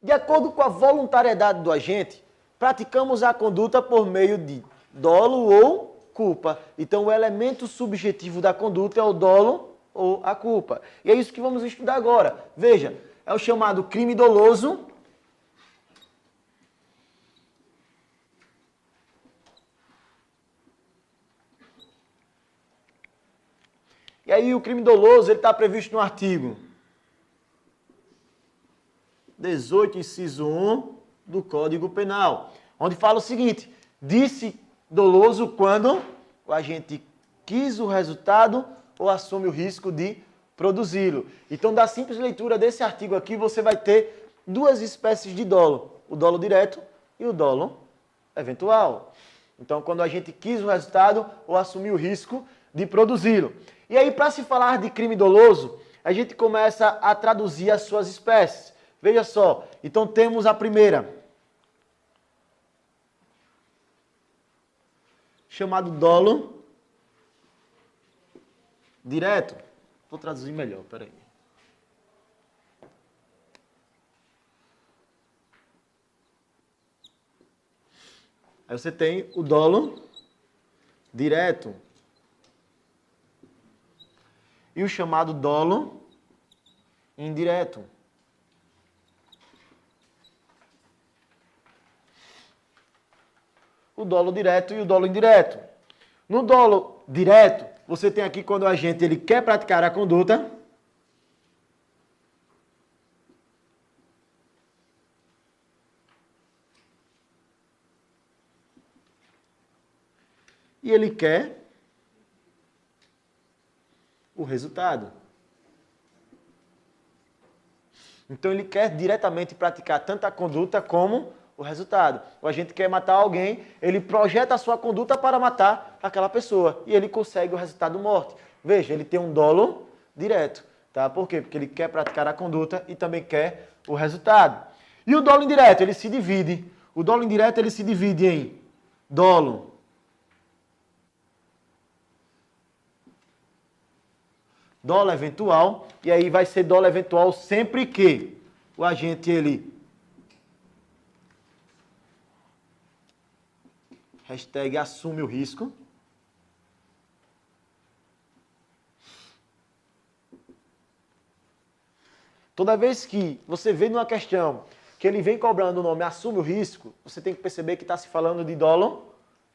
De acordo com a voluntariedade do agente, praticamos a conduta por meio de dolo ou culpa. Então, o elemento subjetivo da conduta é o dolo ou a culpa. E é isso que vamos estudar agora. Veja, é o chamado crime doloso. E aí o crime doloso está previsto no artigo 18, inciso 1 do Código Penal, onde fala o seguinte: disse doloso quando o agente quis o resultado ou assume o risco de produzi-lo. Então, da simples leitura desse artigo aqui, você vai ter duas espécies de dolo: o dolo direto e o dolo eventual. Então, quando a gente quis o resultado ou assumiu o risco de produzi-lo. E aí, para se falar de crime doloso, a gente começa a traduzir as suas espécies. Veja só, então temos a primeira, chamado dolo direto. Vou traduzir melhor, peraí. Aí você tem o dolo direto e o chamado dolo indireto. O dolo direto e o dolo indireto. No dolo direto, você tem aqui quando o agente ele quer praticar a conduta. E ele quer o resultado. Então ele quer diretamente praticar tanto a conduta como o resultado. O agente quer matar alguém, ele projeta a sua conduta para matar aquela pessoa e ele consegue o resultado morte. Veja, ele tem um dolo direto, tá? Por quê? Porque ele quer praticar a conduta e também quer o resultado. E o dolo indireto, ele se divide. O dolo indireto, ele se divide em dolo eventual, e aí vai ser dolo eventual sempre que o agente ele #assume o risco. Toda vez que você vê numa questão que ele vem cobrando o nome assume o risco, você tem que perceber que está se falando de dolo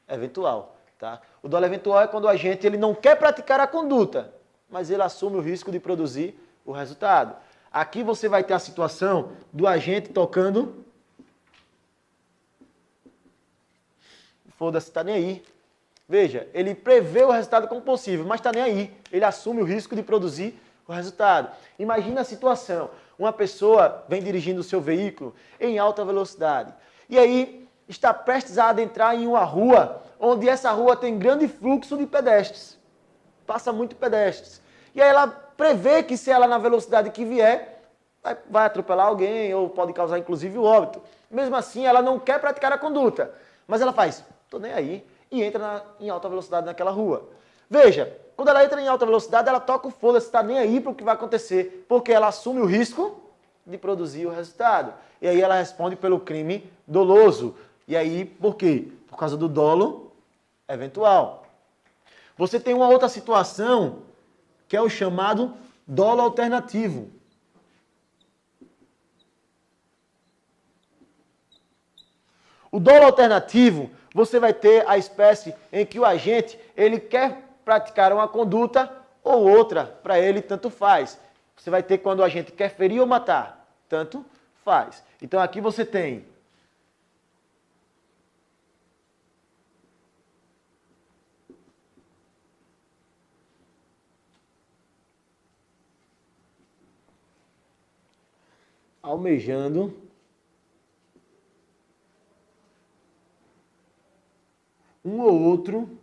eventual. Tá? O dolo eventual é quando o agente ele não quer praticar a conduta, mas ele assume o risco de produzir o resultado. Aqui você vai ter a situação do agente tocando. Foda-se, está nem aí. Veja, ele prevê o resultado como possível, mas está nem aí. Ele assume o risco de produzir o resultado. Imagina a situação. Uma pessoa vem dirigindo o seu veículo em alta velocidade. E aí está prestes a adentrar em uma rua, onde essa rua tem grande fluxo de pedestres. Passa muito pedestres. E aí ela prevê que se ela na velocidade que vier, vai atropelar alguém ou pode causar inclusive o óbito. Mesmo assim, ela não quer praticar a conduta. Mas ela faz, tô nem aí, e entra em alta velocidade naquela rua. Veja, quando ela entra em alta velocidade, ela toca o foda-se, está nem aí para o que vai acontecer, porque ela assume o risco de produzir o resultado. E aí ela responde pelo crime doloso. E aí, por quê? Por causa do dolo eventual. Você tem uma outra situação, que é o chamado dolo alternativo. O dolo alternativo, você vai ter a espécie em que o agente ele quer praticar uma conduta ou outra, para ele tanto faz. Você vai ter quando o agente quer ferir ou matar, tanto faz. Então aqui você tem almejando um ou outro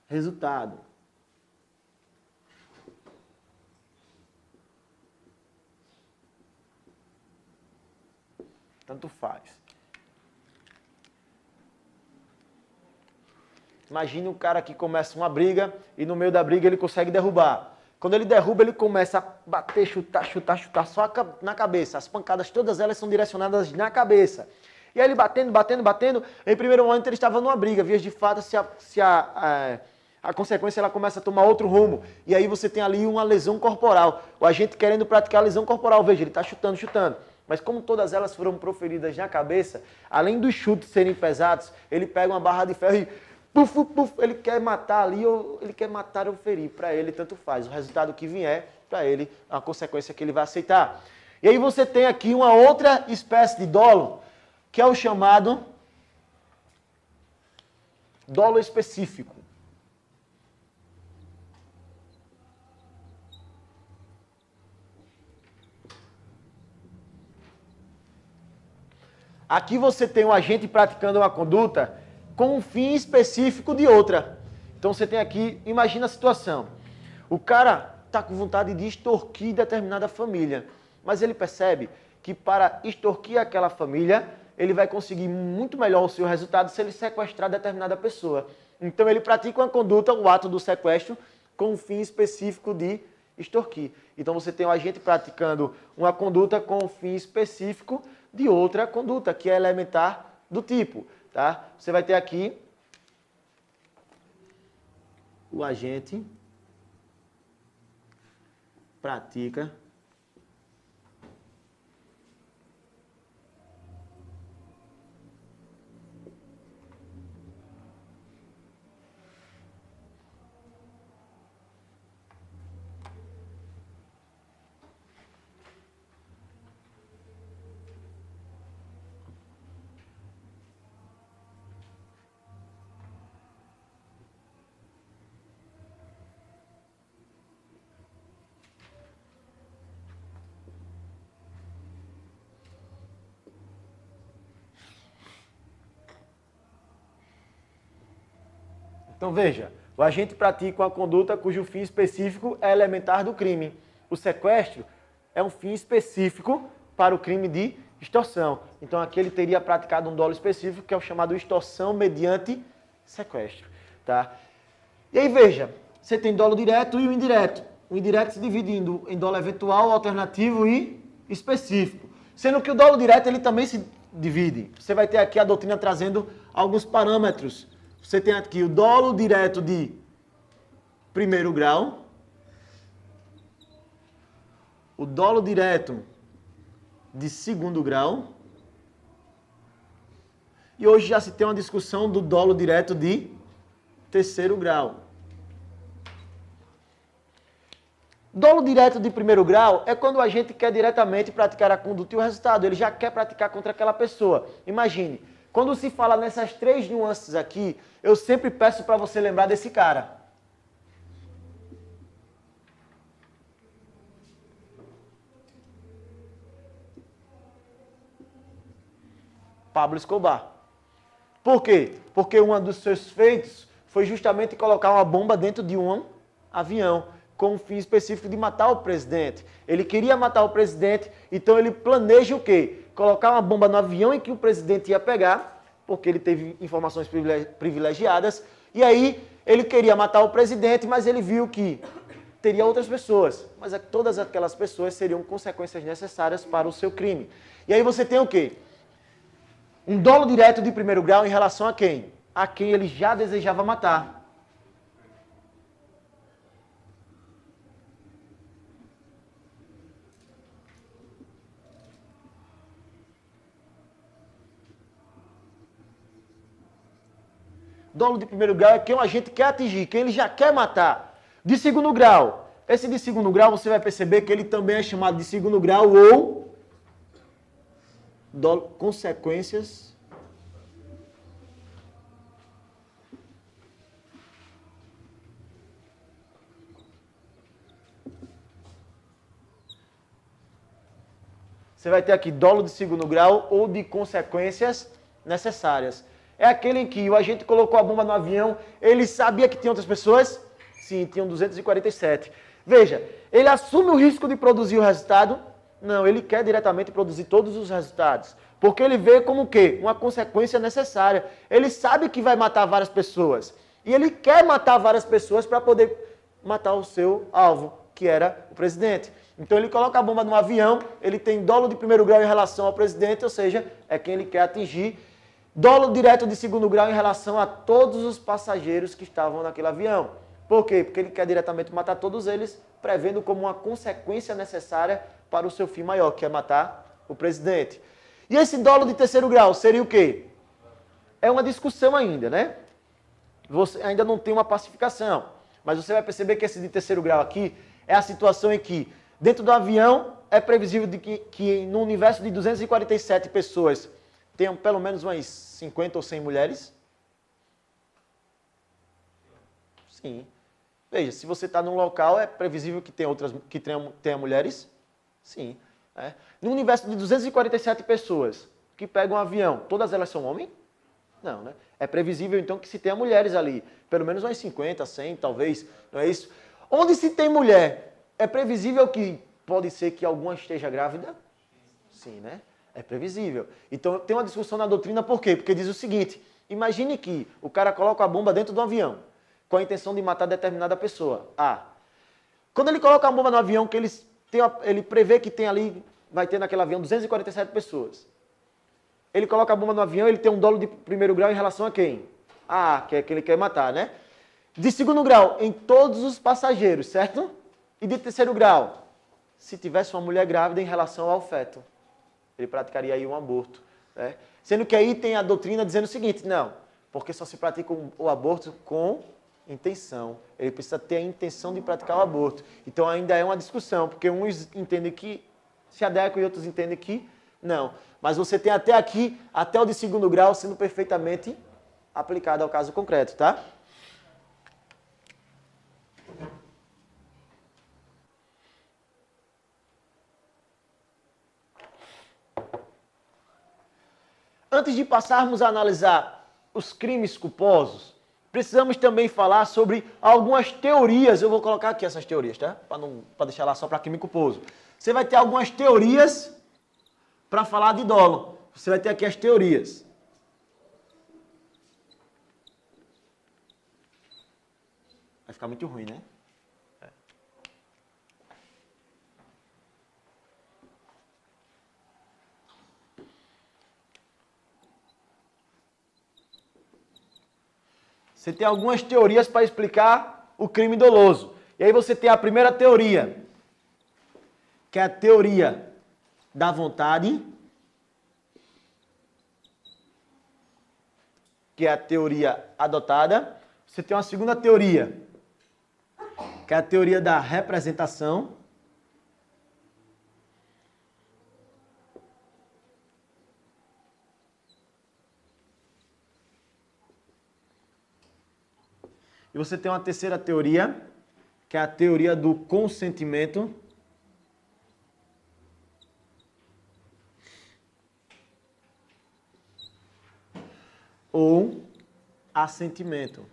resultado. Tanto faz. Imagina um cara que começa uma briga e no meio da briga ele consegue derrubar. Quando ele derruba, ele começa a bater, chutar só na cabeça. As pancadas, todas elas são direcionadas na cabeça. E aí ele batendo. Em primeiro momento ele estava numa briga. Vias de fato, a consequência ela começa a tomar outro rumo. E aí você tem ali uma lesão corporal. O agente querendo praticar a lesão corporal. Veja, ele está chutando. Mas como todas elas foram proferidas na cabeça, além dos chutes serem pesados, ele pega uma barra de ferro e ele quer matar ali ou ele quer matar ou ferir. Para ele, tanto faz. O resultado que vier, para ele, é uma consequência que ele vai aceitar. E aí você tem aqui uma outra espécie de dolo, que é o chamado dolo específico. Aqui você tem um agente praticando uma conduta com um fim específico de outra. Então você tem aqui, imagina a situação. O cara está com vontade de extorquir determinada família, mas ele percebe que para extorquir aquela família, ele vai conseguir muito melhor o seu resultado se ele sequestrar determinada pessoa. Então ele pratica uma conduta, o ato do sequestro, com um fim específico de extorquir. Então você tem um agente praticando uma conduta com um fim específico de outra conduta, que é elementar do tipo, tá? Você vai ter aqui o agente pratica Então veja, o agente pratica uma conduta cujo fim específico é elementar do crime. O sequestro é um fim específico para o crime de extorsão. Então aqui ele teria praticado um dolo específico, que é o chamado extorsão mediante sequestro. Tá? E aí veja, você tem dolo direto e o indireto. O indireto se dividindo em dolo eventual, alternativo e específico. Sendo que o dolo direto ele também se divide. Você vai ter aqui a doutrina trazendo alguns parâmetros. Você tem aqui o dolo direto de primeiro grau, o dolo direto de segundo grau, e hoje já se tem uma discussão do dolo direto de terceiro grau. Dolo direto de primeiro grau é quando a gente quer diretamente praticar a conduta e o resultado, ele já quer praticar contra aquela pessoa. Imagine, quando se fala nessas três nuances aqui, eu sempre peço para você lembrar desse cara. Pablo Escobar. Por quê? Porque um dos seus feitos foi justamente colocar uma bomba dentro de um avião, com o fim específico de matar o presidente. Ele queria matar o presidente, então ele planeja o quê? Colocar uma bomba no avião em que o presidente ia pegar, porque ele teve informações privilegiadas, e aí ele queria matar o presidente, mas ele viu que teria outras pessoas, mas todas aquelas pessoas seriam consequências necessárias para o seu crime. E aí você tem o quê? Um dolo direto de primeiro grau em relação a quem? A quem ele já desejava matar. Dolo de primeiro grau é quem a gente quer atingir, quem ele já quer matar. De segundo grau. Esse de segundo grau você vai perceber que ele também é chamado de segundo grau ou dolo, consequências você vai ter aqui dolo de segundo grau ou de consequências necessárias. É aquele em que o agente colocou a bomba no avião, ele sabia que tinha outras pessoas? Sim, tinham 247. Veja, ele assume o risco de produzir o resultado? Não, ele quer diretamente produzir todos os resultados. Porque ele vê como o quê? Uma consequência necessária. Ele sabe que vai matar várias pessoas. E ele quer matar várias pessoas para poder matar o seu alvo, que era o presidente. Então ele coloca a bomba no avião, ele tem dolo de primeiro grau em relação ao presidente, ou seja, é quem ele quer atingir. Dolo direto de segundo grau em relação a todos os passageiros que estavam naquele avião. Por quê? Porque ele quer diretamente matar todos eles, prevendo como uma consequência necessária para o seu fim maior, que é matar o presidente. E esse dolo de terceiro grau seria o quê? É uma discussão ainda, né? Você ainda não tem uma pacificação. Mas você vai perceber que esse de terceiro grau aqui é a situação em que, dentro do avião, é previsível de que no universo de 247 pessoas tenham pelo menos umas 50 ou 100 mulheres? Sim. Veja, se você está num local, é previsível que tenha mulheres? Sim. É. No universo de 247 pessoas que pegam um avião, todas elas são homens? Não, né? É previsível, então, que se tenha mulheres ali. Pelo menos umas 50, 100, talvez. Não é isso? Onde se tem mulher, é previsível que pode ser que alguma esteja grávida? Sim, né? É previsível. Então, tem uma discussão na doutrina, por quê? Porque diz o seguinte, imagine que o cara coloca a bomba dentro do avião, com a intenção de matar determinada pessoa. Quando ele coloca a bomba no avião, que ele prevê que tem ali, vai ter naquele avião 247 pessoas. Ele coloca a bomba no avião, ele tem um dolo de primeiro grau em relação a quem? Que é que ele quer matar, né? De segundo grau, em todos os passageiros, certo? E de terceiro grau, se tivesse uma mulher grávida em relação ao feto. Ele praticaria aí um aborto. Né? Sendo que aí tem a doutrina dizendo o seguinte, não, porque só se pratica o aborto com intenção. Ele precisa ter a intenção de praticar o aborto. Então ainda é uma discussão, porque uns entendem que se adequam e outros entendem que não. Mas você tem até aqui, até o de segundo grau, sendo perfeitamente aplicado ao caso concreto, tá? Antes de passarmos a analisar os crimes culposos, precisamos também falar sobre algumas teorias. Eu vou colocar aqui essas teorias, tá? Para deixar lá só para crime culposo. Você vai ter algumas teorias para falar de dolo. Você vai ter aqui as teorias. Vai ficar muito ruim, né? Você tem algumas teorias para explicar o crime doloso. E aí você tem a primeira teoria, que é a teoria da vontade, que é a teoria adotada. Você tem uma segunda teoria, que é a teoria da representação. E você tem uma terceira teoria, que é a teoria do consentimento. Ou assentimento.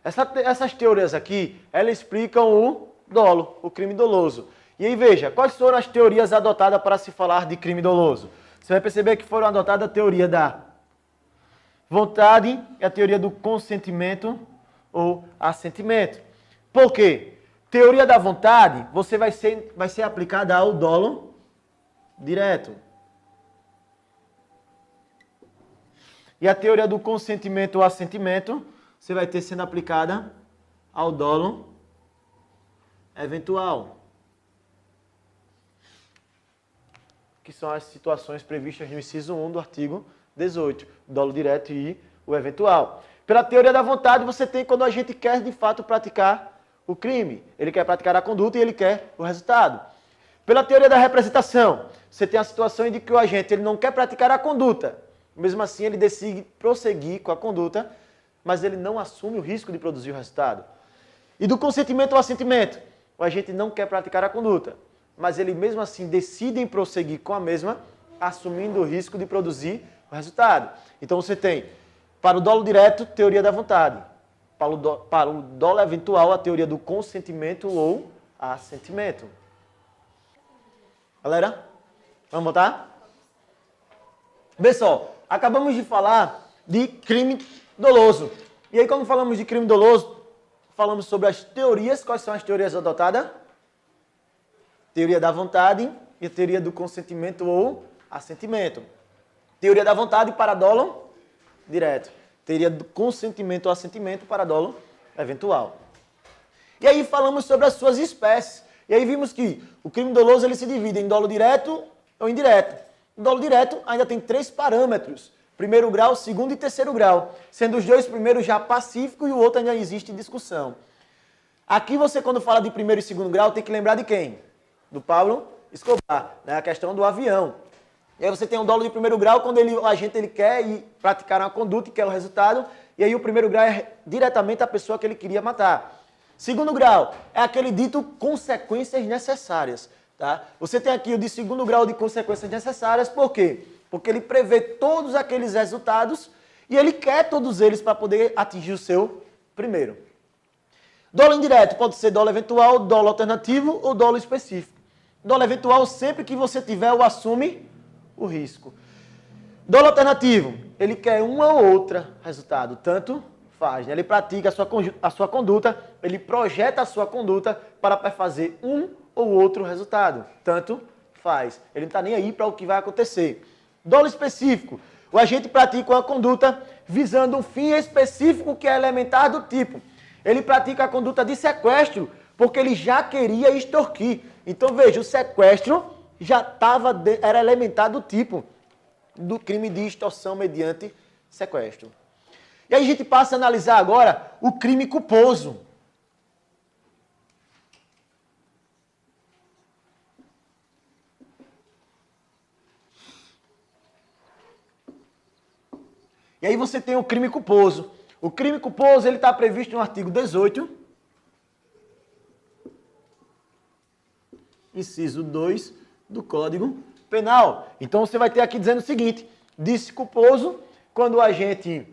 Essas teorias aqui, elas explicam o dolo, o crime doloso. E aí veja, quais foram as teorias adotadas para se falar de crime doloso? Você vai perceber que foram adotadas a teoria da vontade e a teoria do consentimento ou assentimento. Por quê? Teoria da vontade, você vai ser aplicada ao dolo direto. E a teoria do consentimento ou assentimento, você vai ter sendo aplicada ao dolo eventual. Que são as situações previstas no inciso 1 do artigo 18, dolo direto e o eventual. Pela teoria da vontade, você tem quando a gente quer, de fato, praticar o crime. Ele quer praticar a conduta e ele quer o resultado. Pela teoria da representação, você tem a situação em que o agente ele não quer praticar a conduta. Mesmo assim, ele decide prosseguir com a conduta, mas ele não assume o risco de produzir o resultado. E do consentimento ao assentimento, o agente não quer praticar a conduta, mas ele mesmo assim decide em prosseguir com a mesma, assumindo o risco de produzir o resultado. Então você tem, para o dolo direto, teoria da vontade. Para o dolo eventual, a teoria do consentimento ou assentimento. Galera, vamos botar? Pessoal, acabamos de falar de crime doloso. E aí, quando falamos de crime doloso, falamos sobre as teorias. Quais são as teorias adotadas? Teoria da vontade e a teoria do consentimento ou assentimento. Teoria da vontade para dolo direto. Teoria do consentimento ou assentimento para dolo eventual. E aí falamos sobre as suas espécies. E aí vimos que o crime doloso ele se divide em dolo direto ou indireto. O dolo direto ainda tem 3 parâmetros. Primeiro grau, segundo e terceiro grau. Sendo os 2 primeiros já pacífico e o outro ainda existe em discussão. Aqui você, quando fala de primeiro e segundo grau, tem que lembrar de quem? Do Pablo Escobar, né? A questão do avião. E aí você tem um dolo de primeiro grau quando o agente quer praticar uma conduta e quer o resultado. E aí o primeiro grau é diretamente a pessoa que ele queria matar. Segundo grau é aquele dito consequências necessárias. Tá? Você tem aqui o de segundo grau de consequências necessárias, por quê? Porque ele prevê todos aqueles resultados e ele quer todos eles para poder atingir o seu primeiro. Dolo indireto pode ser dolo eventual, dolo alternativo ou dolo específico. Dolo eventual, sempre que você tiver ou assume o risco. Dolo alternativo, ele quer uma ou outra resultado, tanto faz. Né? Ele pratica a sua conduta, ele projeta a sua conduta para fazer um ou outro resultado, tanto faz. Ele não está nem aí para o que vai acontecer. Dolo específico, o agente pratica uma conduta visando um fim específico que é elementar do tipo. Ele pratica a conduta de sequestro porque ele já queria extorquir. Então veja, o sequestro já era elementar do tipo do crime de extorsão mediante sequestro. E aí a gente passa a analisar agora o crime culposo. E aí você tem o crime culposo. O crime culposo ele está previsto no artigo 18, inciso 2 do Código Penal. Então você vai ter aqui dizendo o seguinte: disse culposo quando o agente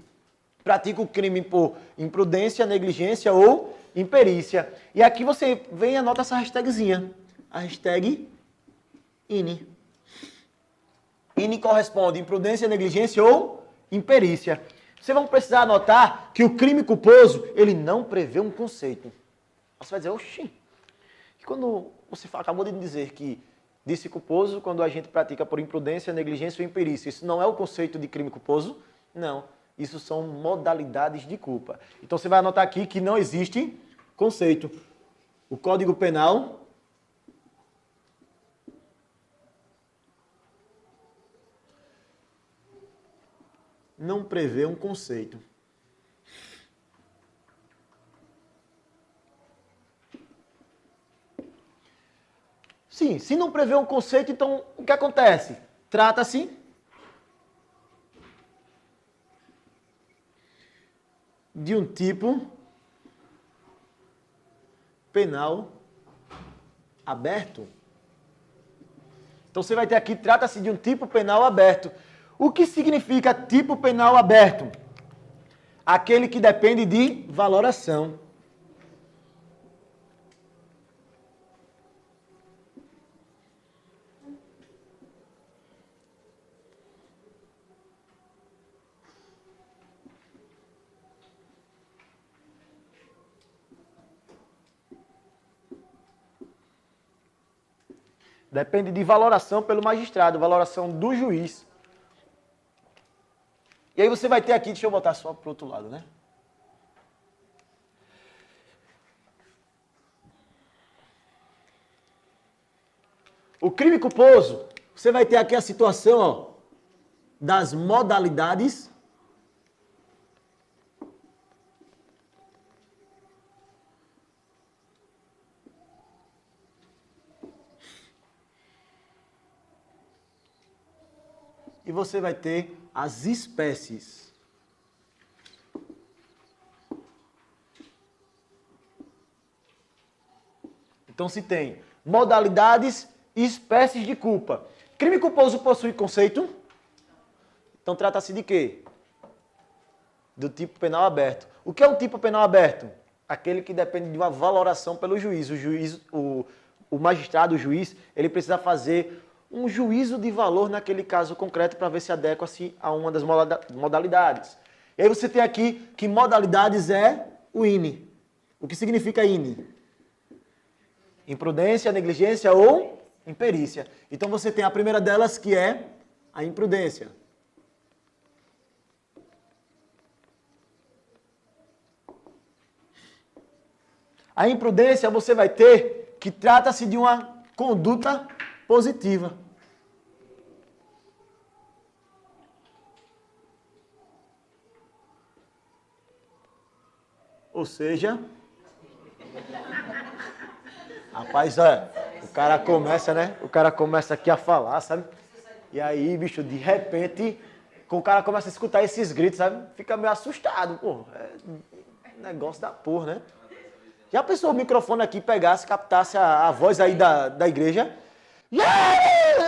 pratica o crime por imprudência, negligência ou imperícia. E aqui você vem e anota essa hashtagzinha. A hashtag INE. INE corresponde imprudência, negligência ou imperícia. Vocês vão precisar anotar que o crime culposo, ele não prevê um conceito. Você vai dizer, oxi, e quando você acabou de dizer que disse culposo quando a gente pratica por imprudência, negligência ou imperícia, isso não é o conceito de crime culposo? Não. Isso são modalidades de culpa. Então você vai anotar aqui que não existe conceito. O Código Penal não prevê um conceito. Sim, se não prevê um conceito, então o que acontece? Trata-se de um tipo penal aberto. Então você vai ter aqui, trata-se de um tipo penal aberto. O que significa tipo penal aberto? Aquele que depende de valoração. Depende de valoração pelo magistrado, valoração do juiz. E aí você vai ter aqui, deixa eu botar só para o outro lado, né? O crime culposo, você vai ter aqui a situação, ó, das modalidades e você vai ter as espécies. Então se tem modalidades e espécies de culpa. Crime culposo possui conceito? Então trata-se de quê? Do tipo penal aberto. O que é um tipo penal aberto? Aquele que depende de uma valoração pelo juiz. O magistrado, o juiz, ele precisa fazer um juízo de valor naquele caso concreto para ver se adequa-se a uma das modalidades. E aí você tem aqui que modalidades é o INE. O que significa INE? Imprudência, negligência ou imperícia. Então você tem a primeira delas que é a imprudência. A imprudência você vai ter que trata-se de uma conduta positiva. Ou seja, rapaz, olha, o cara começa, né? O cara começa aqui a falar, sabe? E aí, bicho, de repente, o cara começa a escutar esses gritos, sabe? Fica meio assustado, pô. É negócio da porra, né? Já pensou o microfone aqui, pegasse, captasse a voz aí da igreja?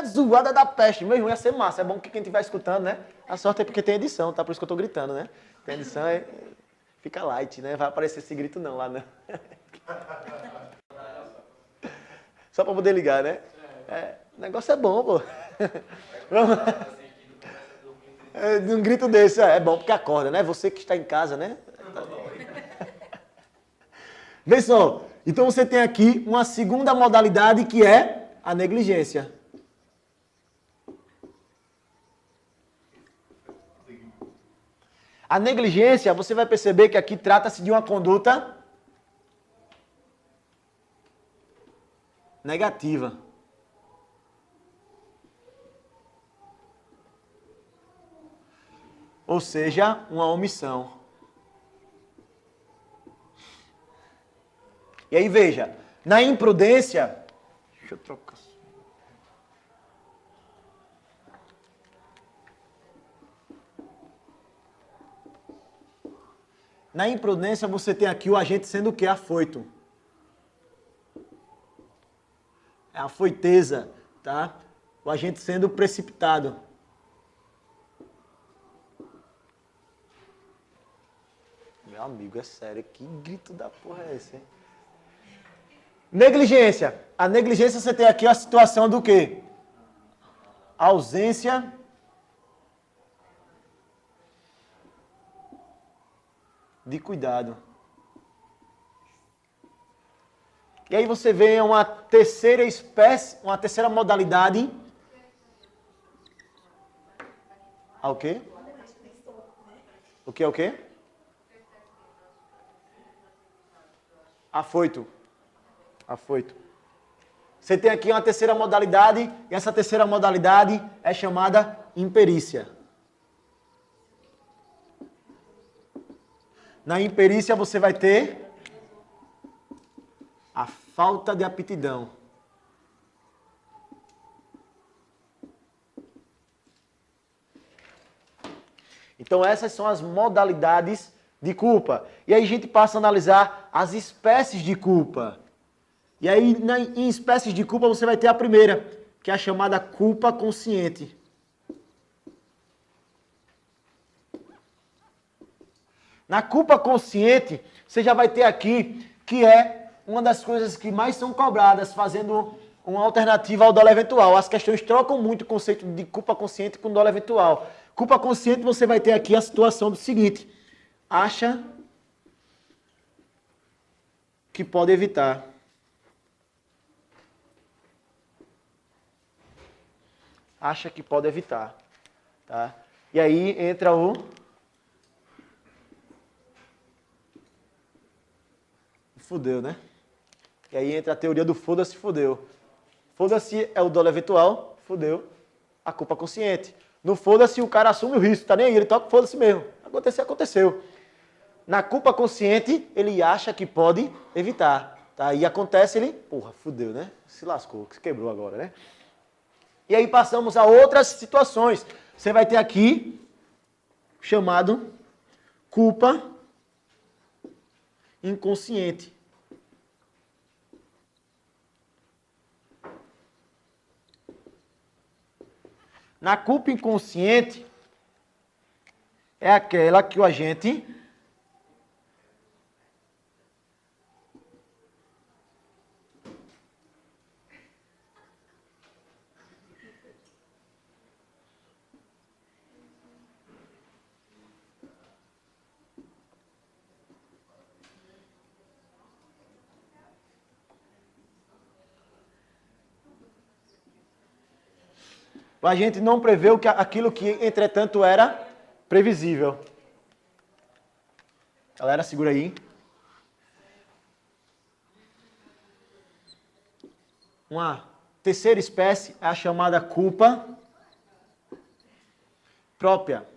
Zoada da peste. Meu irmão, ia ser massa. É bom que quem estiver escutando, né? A sorte é porque tem edição, tá? Por isso que eu tô gritando, né? Tem edição, fica light, né? Vai aparecer esse grito não lá, não. Só pra poder ligar, né? O negócio é bom, pô. Um grito desse, é bom porque acorda, né? Você que está em casa, né? Vê só, então você tem aqui uma segunda modalidade que é a negligência. A negligência, você vai perceber que aqui trata-se de uma conduta negativa. Ou seja, uma omissão. E aí veja, na imprudência... Deixa eu trocar. Na imprudência você tem aqui o agente sendo o quê? Afoito. É a afoiteza, tá? O agente sendo precipitado. Meu amigo, é sério, que grito da porra é esse, hein? Negligência. A negligência você tem aqui a situação do quê? Ausência de cuidado. E aí você vê uma terceira espécie, uma terceira modalidade. Ah, o quê? O que é o quê? Afoito. Afoito. Você tem aqui uma terceira modalidade, e essa terceira modalidade é chamada imperícia. Na imperícia você vai ter a falta de aptidão. Então essas são as modalidades de culpa. E aí a gente passa a analisar as espécies de culpa. E aí em espécies de culpa você vai ter a primeira, que é a chamada culpa consciente. Na culpa consciente, você já vai ter aqui que é uma das coisas que mais são cobradas, fazendo uma alternativa ao dolo eventual. As questões trocam muito o conceito de culpa consciente com dolo eventual. Culpa consciente, você vai ter aqui a situação do seguinte: acha que pode evitar. Acha que pode evitar. Tá? E aí entra o... Fudeu, né? E aí entra a teoria do foda-se, fudeu. Foda-se é o dolo eventual, fudeu. A culpa consciente. No foda-se o cara assume o risco, tá nem aí, ele toca foda-se mesmo. Aconteceu, aconteceu. Na culpa consciente, ele acha que pode evitar. Tá? E acontece, ele, porra, fudeu, né? Se lascou, se quebrou agora, né? E aí passamos a outras situações. Você vai ter aqui, chamado culpa inconsciente. Na culpa inconsciente, é aquela que o agente O agente não preveu aquilo que, entretanto, era previsível. Galera, segura aí. Uma terceira espécie é a chamada culpa própria.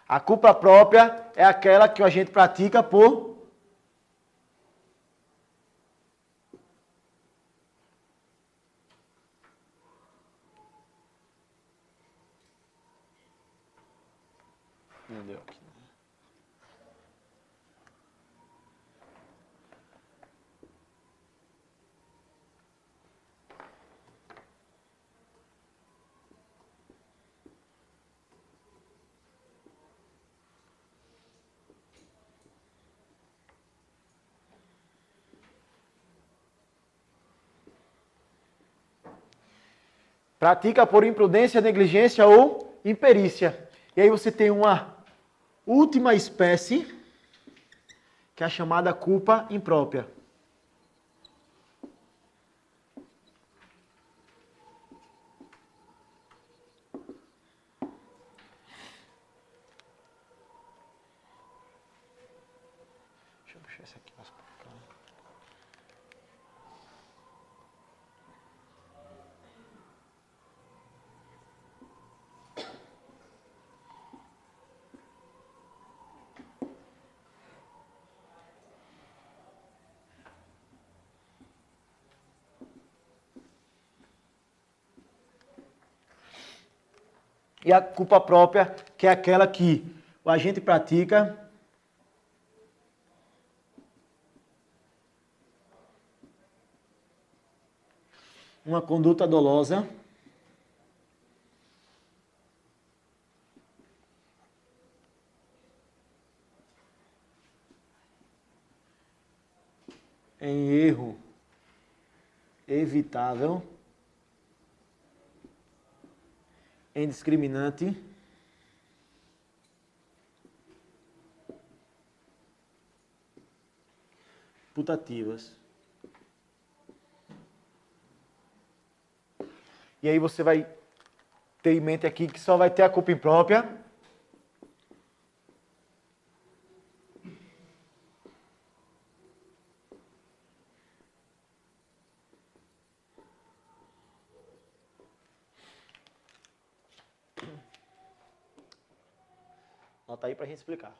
A culpa própria é aquela que o agente pratica por não deu aqui. Pratica por imprudência, negligência ou imperícia. E aí você tem uma última espécie, que é a chamada culpa imprópria. Deixa eu puxar esse aqui mais pra cá. E a culpa própria, que é aquela que o agente pratica uma conduta dolosa em erro evitável, indiscriminante, putativas. E aí você vai ter em mente aqui que só vai ter a culpa imprópria Anota aí pra gente explicar.